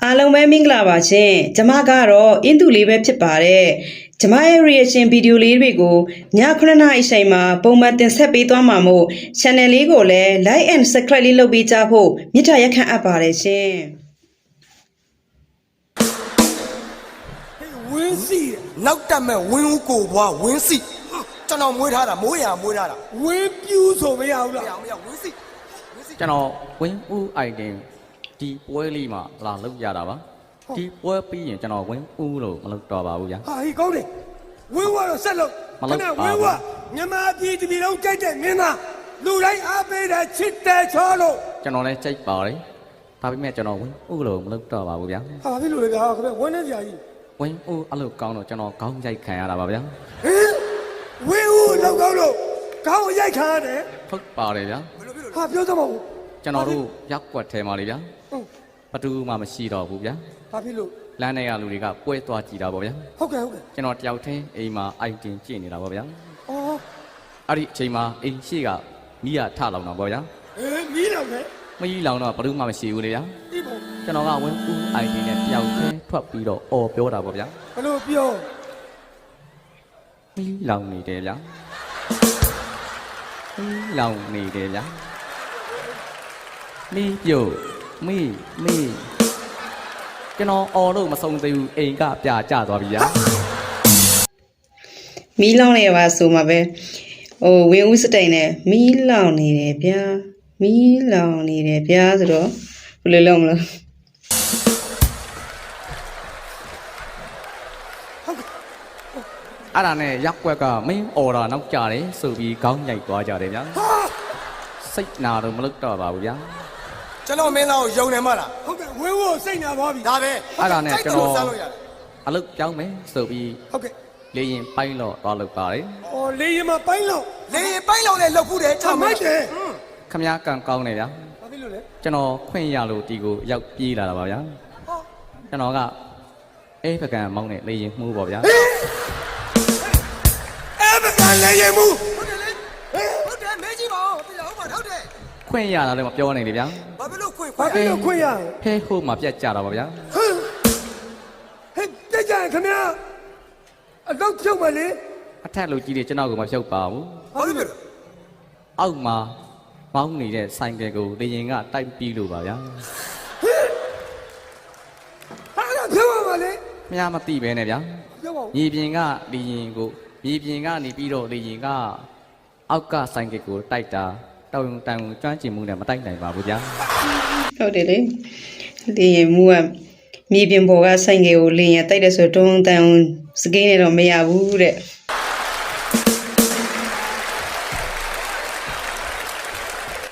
အားလုံးပဲမင်္ဂလာပါရှင်ကျမကတော့အင်းသူလေးပဲဖြစ်ပါတယ်ကျမရဲ့ reaction video လေးတွေကိုည9:00နာရီအချိန်မှာပုံမှန်တင်ဆက်ပေးသွားမှာမို့ channel လေးကိုလည်း like and subscribe လေးလုပ်ပေးကြဖို့မြစ်တာရက်ခံအပ်ပါတယ်ရှင်ဝင်းစီနောက်တက်မဲ့ဝင်းဦးကိုဘွားဝင်းစီကျွန်တော်မွေးထားတာမိုးရမွေးထားတာဝင်းပြူးဆိုမရဘူးလားမရဝင်းစီကျွန်တော်ဝင်းဦး item ဒီပွဲလေးမှာလာလုပ်ရတာပါဒီပွဲပြီးရင်ကျွန်တော်ဝင်းဦးလို့မလုပ်တော့ပါဘူးဗျာဟာဟေးကောင်းတယ်ဝင်းဝါတော့ဆက်လို့ခဏဝင်းဝါမြန်မာပြည်တပြည်လုံးကြိုက်တဲ့မင်းသားလူတိုင်းအားပေးတဲ့ချစ်တဲ့ချောလို့ကျွန်တော်လည်းကြိုက်ပါတယ်ဒါပေမဲ့ကျွန်တော်ဝင်းဦးလို့မလုပ်တော့ပါဘူးဗျာဟာဘာဖြစ်လို့လဲဗျာခင်ဗျဝင်းနေစရာကြီးဝင်းဦးအဲ့လိုကောင်းတော့ကျွန်တော်ခေါင်းရိုက်ခံရတာပါဗျာဟင်ဝင်းဦးလောက်ကောင်းလို့ခေါင်းရိုက်ခံရတယ်ဟုတ်ပါတယ်ဗျာဟာပြောသမောကျွန်တော်တို့ရက်ွက်ထဲမှာလေဗျာဘသူမှမရှိတော့ဘူးဗျာဘာဖြစ်လို့လမ်းထဲကလူတွေကပွဲသွားကြည့်တာပေါ့ဗျာဟုတ်ကဲ့ကျွန်တော်တယောက်တည်းအိမ်မှာ item ကြည့်နေတာပေါ့ဗျာအော်အဲ့ဒီအချိန်မှာအိမ်ရှိကမိရထလောင်တော့ပေါ့ဗျာမီးလောင်တယ်မီးလောင်တော့ဘသူမှမရှိဘူးလေဗျာဒီပေါ့ကျွန်တော်ကဝင်းဦး item နဲ့တယောက်တည်းထွက်ပြီးတော့အော်ပြောတာပေါ့ဗျာဘလို့ပြောမီးလောင်နေတယ်ဗျာမီးလောင်နေတယ်ဗျာမီးပြုတ်မီးကျွန်တော်အော်လို့မဆုံးသေးဘူးအိမ်ကပြကျသွားပြီဗျာမီးလောင်နေပါဆိုမှာပဲဝင်းဦးစတိုင်နဲ့မီးလောင်နေတယ်ဗျာမီးလောင်နေတယ်ဗျာဆိုတော့ဘယ်လိုလုပ်မလဲအဲ့ဒါနဲ့ရက်ွက်ကမင်းအော်တာနောက်ကြတယ်ဆိုပြီးခေါင်းရိုက်သွားကြတယ်ဗျာစိတ်နာတော့မလုပ်တော့ပါဘူးဗျာကျွန်တော်မင်းသားကိုယုံတယ်မလားဟုတ်ကဲ့ဝင်းဝို့စိတ်နာသွားပြီဒါပဲအဲ့ဒါနဲ့ကျွန်တော်အလုပ်ပြောင်းမယ်ဆိုပြီးဟုတ်ကဲ့လေရင်ပိုင်းတော့သွားလုပ်ပါတယ်အော်လေရင်မှာပိုင်းလို့လည်းလုပ်ဘူးတယ်ချမိုက်တယ်ခမ ्या ကန်ကောင်းနေဗျာဘာဖြစ်လို့လဲကျွန်တော်ခွင့်ရလို့ဒီကိုရောက်ပြေးလာတာပါဗျာကျွန်တော်ကအေးပကံမောင်းနဲ့လေရင်မှုပေါ့ဗျာအေးပကံလေရင်မှုဟုတ်တယ်မဲကြီးပါပြရအောင်ပါဟုတ်တယ်ခွင့်ရတာလည်းမပြောနိုင်လေဗျာဘာဖြစ်လို့ခွင့်ရဖဲဟိုမှာပြတ်ကြတာပါဗျာဟဲ့ပြတ်ကြခင်ဗျာအတော့ဖြုတ်မလေအထက်လူကြီးတွေကျွန်တော်ကိုမဖြုတ်ပါဘူးဘာဖြစ်လို့အောက်မှာမောင်းနေတဲ့ဆိုင်ကယ်ကိုလေရင်ကတိုက်ပြီးလို့ပါဗျာဟာဖြုတ်ပါလေမရမသိပဲနဲ့ဗျာမြေပြင်ကလေရင်ကိုမြေပြင်ကနေပြီးတော့လေရင်ကအောက်ကဆိုင်ကယ်ကိုတိုက်တာတောင်တန်ကျွမ်းကျင်မှုနဲ့မတိုက်နိုင်ပါဘူးဗျာဟုတ်တယ်လေလေရင်မူကမြေပြင်ပေါ်ကဆိုင်ကယ်ကိုလေရင်တိုက်တယ်ဆိုတော့တွန်းတန်စကိန်းနဲ့တော့မရဘူးတဲ့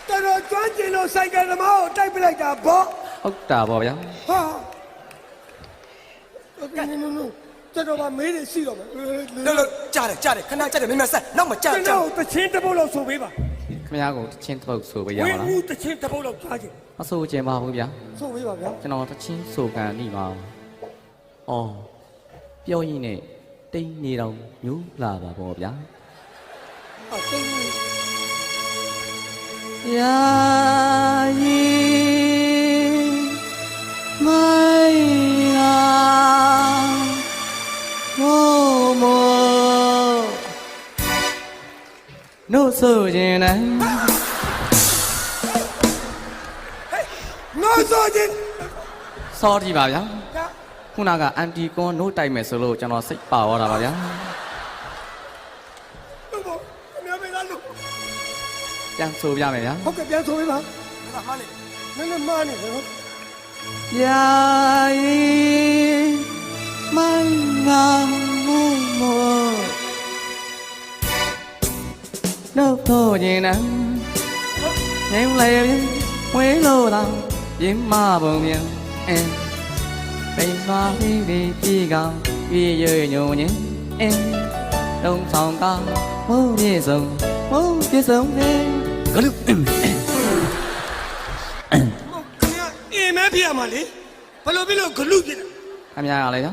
တော်ကျွမ်းကျင်လို့ဆိုင်ကယ်သမားကိုတိုက်ပလိုက်တာဗောဟုတ်တာဗောဗျာဟာကျွန်တော်ကမေးနေရှိတော့မယ်လို့ကြားတယ်ခဏကြားတယ်မင်းမဆက်နောက်မှကြားကျွန်တော်တချင်းတစ်ပုတ်လောက်ဆိုပေးပါခင်ဗျားကိုတချင်းတစ်ပုတ်ဆိုပေးရပါလားဝင်းဦးတချင်းတစ်ပုတ်လောက်ကြားချင်မဆိုချင်ပါဘူးဗျာဆိုပေးပါဗျာကျွန်တော်တချင်းဆိုကန်နေပါအော်ပြောရင်းနဲ့တိတ်နေတော့ညူးလာပါဗောဗျာတိတ်ရာရီမိုင်ယာမိုနို့ဆိုခြင်းနဲ့နို့ဆိုခြင်းစော်ဒီပါဗျာခုနကအန်တီကွန်နို့တိုက်မယ်ဆိုလို့ကျွန်တော်စိတ်ပါသွားတာပါဗျာပြန်ဆိုပြမယ်ဗျာဟုတ်ကဲ့ပြန်ဆိုပေးပါမှားနေမှားနေနော်ရာရီမိုင်ငါမို့နို့ထိုးခြင်းနဲ့ငိမ့်လေဝဲလို့တော့ပြင်းမပုံမြန်ပိန်သွားပြီးပြီကောင်ပြီးရွညုံရင်တုံးဆောင်ကမိုးပြေဆုံးမိုးပြေဆုံးနဲ့ဂလုခင်ဗျာအင်းမဲပြရမှာလေဘလို့ပြီးလို့ဂလုဖြစ်တာခင်ဗျားကလည်း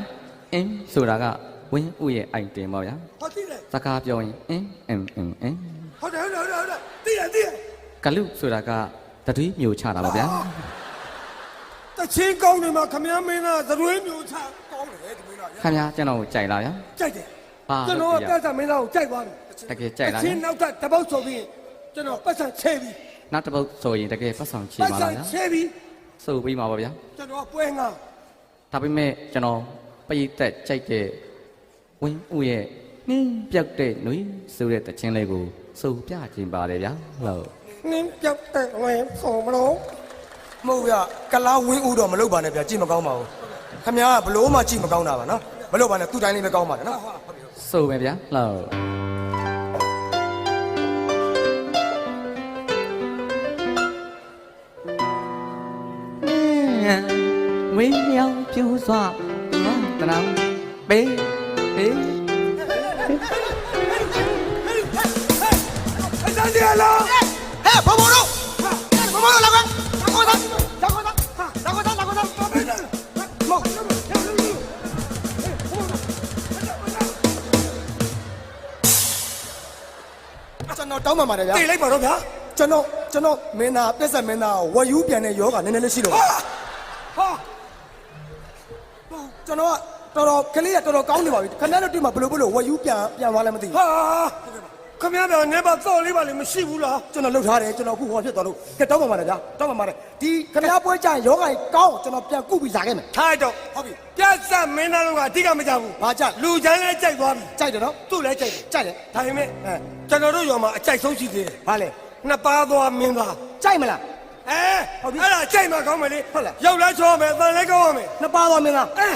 ဆိုတာကဝင်းဦးရဲ့ item ပေါ့ဗျာဟုတ်ပြီလေစကားပြောရင်ဟုတ်တယ်သိရဂလုဆိုတာကတတိမျိုးချတာပါဗျာတ ချင်းကောင်းနေမှာခမည်းမင်းသားသရွေးမျိုးချကောင်းတယ်ဒီမင်းသား ခင်ဗျာကျွန်တော်ကိုကြိုက်လားဗျာ ကြိုက်တယ် ဘာ ကျွန် လို့ တော် ပြ ကတက်စားမင်းသားကိုကြိုက်သွားပြီ တကယ်ကြိုက်လား ချင်းနောက်ကတပုတ်ဆိုပြီးကျွန်တော်ပတ်စံချဲပြီး နောက်တစ်ပုတ်ဆိုရင်တကယ်ပတ်ဆောင်ချေ ပတ် ပါ စံ လားဗျာ ချဲပြီး ဆိုပြီးမှာပါဗျာ ကျွန်တော်ပွဲငါ ဒါပေမဲ့ကျွန်တော်ပရိသတ်ကြိုက်တဲ့ဝင်းဦးရဲ့နှင်းပြောက်တဲ့နှွေဆိုတဲ့တခြင်းလေးကိုဆိုပြခြင်းပါတယ်ဗျာဟုတ် နင်းပြောက်တဲ့ဝင်ဆုံးမလို့ မဟုတ်ဗျကလားဝင်းဦးတော့မလုပ်ပါနဲ့ဗျကြည့်မကောင်းပါဘူးခင်ဗျားကဘလို့မှကြည့်မကောင်းတာပါနော်မလုပ်ပါနဲ့သူ့တိုင်းလေးပဲကောင်းပါတယ်နော် ဆိုပဲဗျာဟုတ်ဝင်းမြောင်ပြူစွာတနောင်ဘေးဘေး အတန်းကြီးလား ဟဲ့ဘောဘောတို့ဘောဘောတို့လာကွာလာကွာလာကွာလာကွာလာကွာလာကွာမဟုတ်ကျွန်တော်တောင်းပန်ပါတယ်ဗျာ တိတ်လိုက်ပါတော့ဗျာ ကျွန်တော်မင်းသားပြက်ဆက်မင်းသားဝယူပြန်တဲ့ယောဂနည်းနည်းလေးရှိတော့ ဟာ ကျွန်တော်ကတော်ကလေးကတော်ကောင်းနေပါပြီခင်ဗျားတို့တွေ့မှာဘလို့ဝယူပြန်သွားလည်းမသိဘူး ဟာခမည်းတော်နေပါတော့လေးပါလေမရှိဘူးလား ကျွန်တော်လှုပ်ထားတယ်ကျွန်တော်အခုဟောဖြစ်သွားလို့ကဲတောင်းပန်ပါတယ်ဗျာတောင်းပန်ပါတယ်ဒီခင်ဗျားပွဲကြရင်ယောဂကြီးကောင်းကျွန်တော်ပြန်ကုပြီးလာခဲ့မယ် ထားတော့ ဟုတ်ပြီ ပြတ်ဆက်မင်းသားတို့ကအတိကမကြဘူး ဘာကြ လူချမ်းလည်းကြိုက်သွားပြီ ကြိုက်တယ်နော် သူ့လည်းကြိုက်တယ် ကြိုက်တယ် ဒါပေမဲ့ အဲ ကျွန်တော်တို့ရောမှာအကြိုက်ဆုံးရှိသေးတယ် ဘာလဲ နှစ်ပါးသွားမင်းသား ကြိုက်မလား အဲ ဟုတ်ပြီ အဲ့ဒါကြိုက်မှကောင်းမယ်လေ ဟုတ်လား ရောက်လားချောမယ်အတန်လည်းကောင်းရမယ် နှစ်ပါးသွားမင်းလား အဲ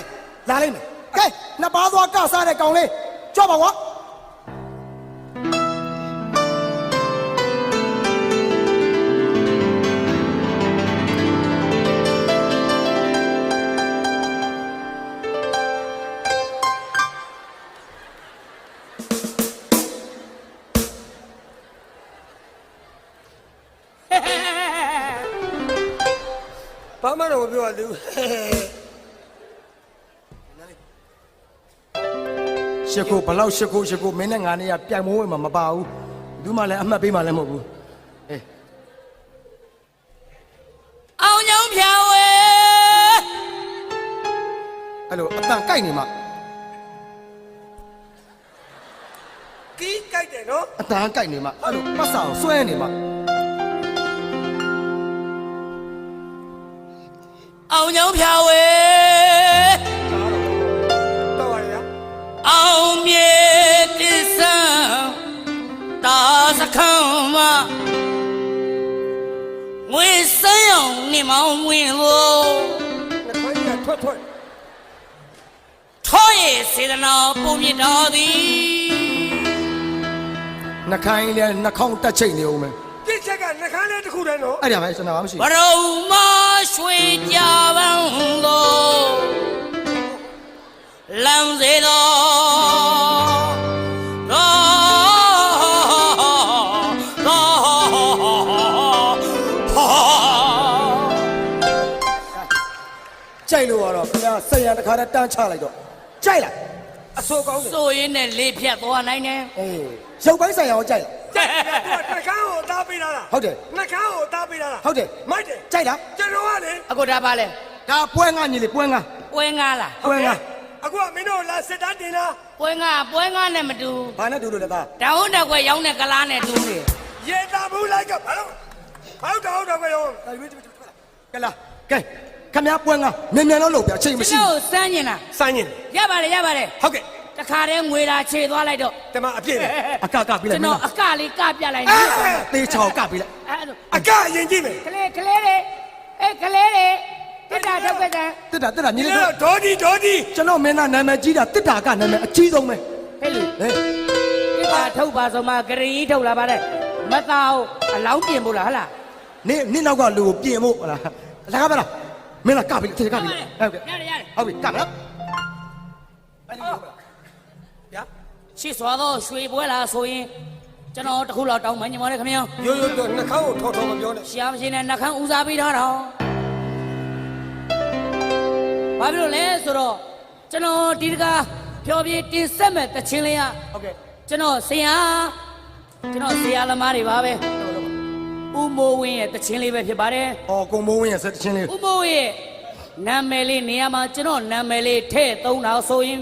လာလိုက်မယ်ကဲနှစ်ပါးသွားကစားတဲ့ကောင်လေးကြောက်ပါကွာ ဘာမှတော့မပြောရသေးဘူး ရှစ်ခုဘလောက်ရှစ်ခုမင်းနဲ့ငါနဲ့ကပြိုင်မဝဲမှာမပါဘူးဘူးမှလည်းအမှတ်ပေးမှလည်းမဟုတ်ဘူးအေး အောင်ညောင်းဖြာဝဲ အဲ့လိုအတန်ကြိုက်နေမှာ ကီးကြိုက်တယ်နော် အတန်ကြိုက်နေမှာအဲ့လိုပတ်စာကိုဆွဲနေမှာ အောင်ညောင်းဖြာဝဲ တော့ပါလေဗျာ အောင်မြေတစ္ဆံတာစခန်းမှာငွေစမ်းအောင်နေမောင်းဝင်လို့ နှခွေးကြီးကထွက် ထောရဲ့စေတနာပုံမြင့်တော်သည် နှခိုင်းလည်းနှာခေါင်းတက်ချိတ်နေအောင်မယ် ပြစ်ချက်ကနှခမ်းလေးတစ်ခုတည်းနော် အဲ့ဒါပဲကျွန်တော်မရှိ ဘရုံမရွှေကြပန်းတော်လမ်းစေတော်ကြိုက်လို့ကတော့ခင်ဗျာဆက်ရတခါတည်းတန်းချလိုက်တော့ကြိုက်လား အဆိုးကောင်းတယ် ဆိုရင်နဲ့လေးဖြတ်သွားနိုင်တယ် အေးရုပ်ပိုင်းဆိုင်ရာကိုကြိုက်လား ကြိုက်တယ်သူကနှခမ်းကိုသားပေးတာလား ဟုတ်တယ် နှခမ်းကိုသားပေးတာလား ဟုတ်တယ် မိုက်တယ် ကြိုက်လား ကျွန်တော်ကလေ အခုဒါပါလဲ ဒါပွဲငါညီလေးပွဲငါ ပွဲငါလား ပွဲငါ အခုကမင်းတို့လာစစ်သားတင်လား ပွဲငါနဲ့မတူ ဘာနဲ့တူလို့လဲသား တောင်းတက်ခွဲရောင်းတဲ့ကလားနဲ့တူတယ် ရေတာဘူးလိုက်ကဘာလို့တော့ကြော ကဲလာကဲခင်ဗျာပွဲငါမြန်လို့လုပ်ပြအချိန် ကျွ မရှိ န် ဘူး တော်စမ်းကျင်လား စိုင်းရင် ရပါတယ် ဟုတ်ကဲ့ တခါတည်းငွေလာခြေသွားလိုက်တော့ တမအပြည့်ပဲ အကပြလိုက် ကျွန် မ တော် လား အကလေးကပြလိုက်နေတယ် သေးချောက်ကပြလိုက် အဲ့ဒါ အကအရင်ကြည့်မယ် ကလေးတွေအေးကလေးတွေတက်တာထုတ်ခဲ့တယ် တက်တာညီ ဒီ လေး လိုဒေါ်ဒီ ကျွန်တော်မင်းသားနာမည်ကြီးတာတစ်တာကနာမည်အကြီးဆုံးပဲ ဟဲ့လူ ဟဲ့ တက်တာထုတ်ပါဆိုမှဂရီထုတ်လာပါတဲ့မသားအလောင်းပြင်ဖို့လားဟလား နင်းနောက်ကလူကိုပြင်ဖို့ဟလားလာကပါလားမင်းလားကပြီထေကပြီဟုတ်ကဲ့ ရတယ် ဟုတ်ပြီကမလား ဗျာ ရှေ့စွာတော့ရွှေပွဲလာဆိုရင်ကျွန်တော်တခုလောက်တောင်းမှညီမလေးခင်ဗျာ ရိုးတော့နှခမ်းကိုထော်မပြောနဲ့ ရှားမရှိနဲ့နှခမ်းဦးစားပေးထားတော့ဘာဖြစ်လို့လဲဆိုတော့ကျွန်တော်ဒီတကားဖြောပြတင်ဆက်မဲ့တချင်းလေးက ဟုတ်ကဲ့ ကျွန်တော်ဆရာသမားတွေပါပဲဦးမိုးဝင်းရဲ့တချင်းလေးပဲဖြစ်ပါတယ် အော်ကုံမိုးဝင်းရဲ့ဆက်ချင်းလေး ဦးမိုးဝင်းရဲ့ နာမည်လေးနေရာမှာကျွန်တော်နာမည်လေးထည့်သုံးတာဆိုရင်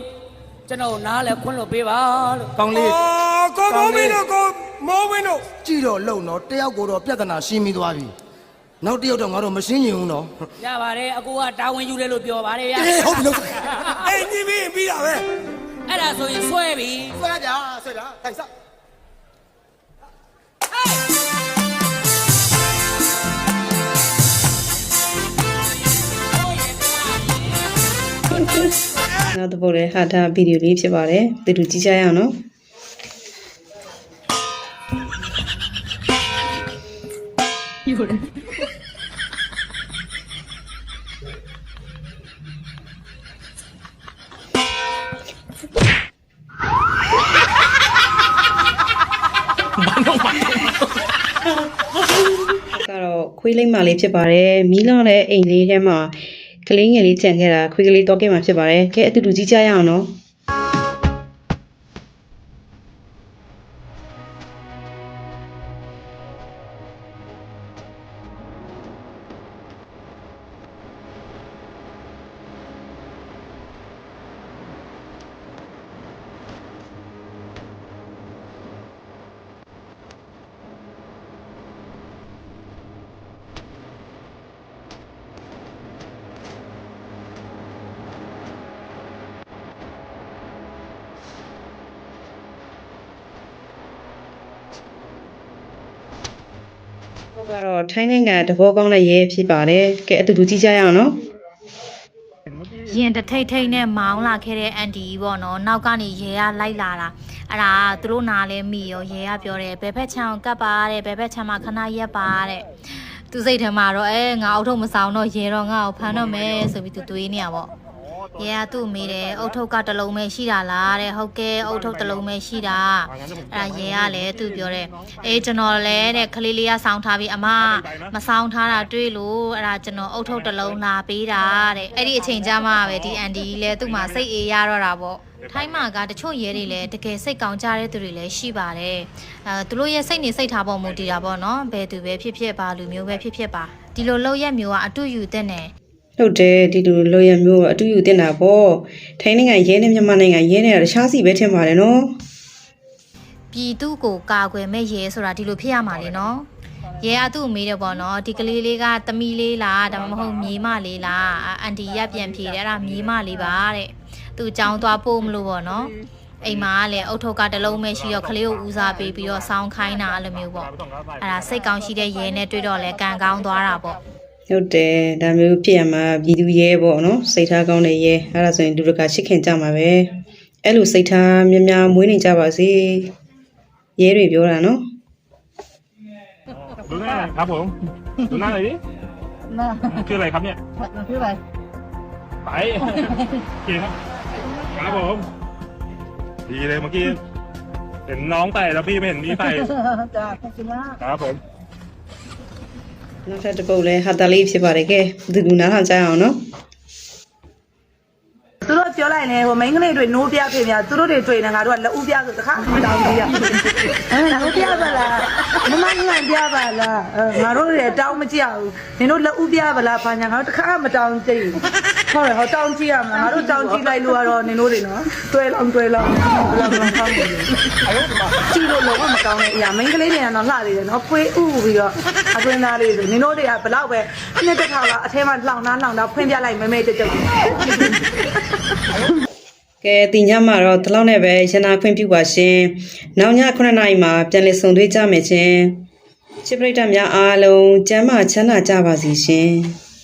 ကျွန်တော်နားလဲခွင့်လို့ပေးပါလို့ ကောင်းလေး အော်ကိုမောင်မင်းတို့ကိုမောင်မင်းတို့ ကြည့်တော့လုံတော့တယောက်ကိုတော့ပြဿနာရှင်းပြီးသွားပြီနောက်တစ်ယောက်တော့ငါတို့မရှင်းညင်ဘူးနော် ရပါတယ်အကိုကတာဝန်ယူတယ်လို့ပြောပါတယ်ဗျာ ဟုတ်ပြီလို့ အေးညီမင်းပြီးတာပဲ အဲ့ဒါဆိုရင်ဆွဲပြီ ဆွဲကြဆွဲကြတိုင်စ နောက်တစ်ပုတ်လည်းဟာတာဗီဒီယိုလေးဖြစ်ပါတယ်တူတူကြည့်ကြရအောင်နော်ကတော့ခွေးလိမ့်မလေးဖြစ်ပါတယ်မီးလောင်တဲ့အိမ်လေးထဲမှာကလေးငယ်လေးကြံခဲ့တာခွေးကလေးတော့ခဲ့မှာဖြစ်ပါတယ်ကဲအတူတူကြည့်ကြရအောင်နော်ကတော့ထိုင်းနိုင်ငံတဘောကောင်းတဲ့ရဲဖြစ်ပါတယ်ကဲအတူတူကြည့်ကြရအောင်နော် ရင်တထိတ်ထိတ်နဲ့မောင်းလာခဲ့တဲ့အန်တီပေါ့နော်နောက်ကနေရဲကလိုက်လာတာအဲ့ဒါသူတို့နားလဲမိရောရဲကပြောတယ်ဘယ်ဘက်ချမ်းကပ်ပါတဲ့ဘယ်ဘက်ချမ်းမှာခဏရက်ပါတဲ့သူစိတ်ထဲမှာတော့ငါအုတ်ထုပ်မဆောင်တော့ရဲတော့ငါ့ကိုဖမ်းတော့မယ်ဆိုပြီးသူတွေးနေရပေါ့ရဲကသူ့မိတယ်အုတ်ထုပ်ကတစ်လုံးပဲရှိတာလားတဲ့ဟုတ်ကဲ့အုတ်ထုပ်တစ်လုံးပဲရှိတာအဲ့ဒါရဲကလည်းသူပြောတယ်ကျွန်တော်လည်းတဲ့ခလေးလေးကစောင်းထားပြီးအမမစောင်းထားတာတွေ့လို့အဲ့ဒါကျွန်တော်အုတ်ထုပ်တစ်လုံးလာပေးတာတဲ့အဲ့ဒီအချိန်ကျမှပဲဒီအန်ဒီလည်းသူ့မှာစိတ်အေးရတော့တာပေါ့ထိုင်းမှာကတချို့ရဲတွေလည်းတကယ်စိတ်ကောင်းကြတဲ့သူတွေလည်းရှိပါတယ်သူတို့ရဲ့စိတ်နေစိတ်ထားပေါ်မူတည်တာပေါ့နော်ဘယ်သူပဲဖြစ်ဖြစ်ပါလူမျိုးပဲဖြစ်ဖြစ်ပါဒီလိုလောက်ရက်မျိုးကအတူယူတဲ့နဲ့ဟုတ်တယ်ဒီလိုလိုရမျိုးအတူယူတင်တာပေါ့ထိုင်းနိုင်ငံရဲနဲ့မြန်မာနိုင်ငံရဲနဲ့တခြားစီပဲထင်ပါတယ်နော်ပြည်သူကိုကာကွယ်မဲ့ရဲဆိုတာဒီလိုဖြစ်ရမှာလေနော်ရဲအတူမေးတယ်ပေါ့နော်ဒီကလေးလေးကသမီးလေးလားဒါမှမဟုတ်မြေးမလေးလားအန်တီရပြန်ဖြေတယ်အဲ့ဒါမြေးမလေးပါတဲ့သူ့ကြောင်းသွားပို့မလို့ပေါ့နော်အိမ်မှာလည်းအုတ်ထုပ်ကတစ်လုံးပဲရှိတော့ကလေးကိုဦးစားပေးပြီးတော့စောင်းခိုင်းတာအဲ့လိုမျိုးပေါ့အဲ့ဒါစိတ်ကောင်းရှိတဲ့ရဲနဲ့တွေ့တော့လဲကံကောင်းသွားတာပေါ့ဟုတ်တယ်ဒါမျိုးဖြစ်ရမှာပြည်သူရဲပေါ့နော်စိတ်ထားကောင်းတဲ့ရဲအဲ့ဒါဆိုရင်လူတကာချစ်ခင်ကြမှာပဲအဲ့လိုစိတ်ထားများများမွေးနေကြပါစေရဲတွေပြောတာနော်ดูหน้าครับผมดูหน้าเลยดิคืออะไรครับเนี่ยคืออะไรไปโอเคครับครับผมดีเลยเมื่อกี้เห็นน้องใส่แล้วพี่ไม่เห็นมีใส่ครับผมနောက်ထပ်တစ်ပုတ်လဲဟာတာလေးဖြစ်ပါတယ်ကဲဒီလူနားထောင်ကြအောင်နော်သူတို့ပြောလိုက်နေဟိုမိန်းကလေးတွေနိုးပြဖြစ်များသူတို့တွေတွေ့နေငါတို့ကလက်ဦးပြဆိုတခါမတောင်းသေးရလက်ဦးပြပါလားမမကြီးကပြပါလားငါတို့တွေတောင်းမကြည့်ဘူးနင်တို့လက်ဦးပြပါလားဘာညာငါတို့တခါမတောင်းကြည့်ဟုတ်တယ်ဟောတောင်းကြည့်ရမှာငါတို့တောင်းကြည့်လိုက်လို့ကတော့နင်တို့တွေနော်တွဲလောင်းဘယ်လောက်ကောင်းလဲကြည့်လို့တော့မကောင်းတဲ့အရာမိန်းကလေးတွေကတော့လှသေးတယ်နော်ဖွေးဥပြီးတော့အတွင်းသားလေးဆိုနင်တို့တွေကဘလောက်ပဲနှစ်တစ်ခါလောက်အထဲမှာလှောင်တာဖွင့်ပြလိုက်မဲမဲတက်ကဲတင်ကြမှာတော့ဒီလောက်နဲ့ပဲရနာခွင့်ပြုပါရှင်နောက်ည9:00 နာရီမှာပြန်လည်ဆုံတွေ့ကြမယ်ချင်းချစ်ပရိသတ်များအားလုံးကျမ်းမာချမ်းသာကြပါစေရှင်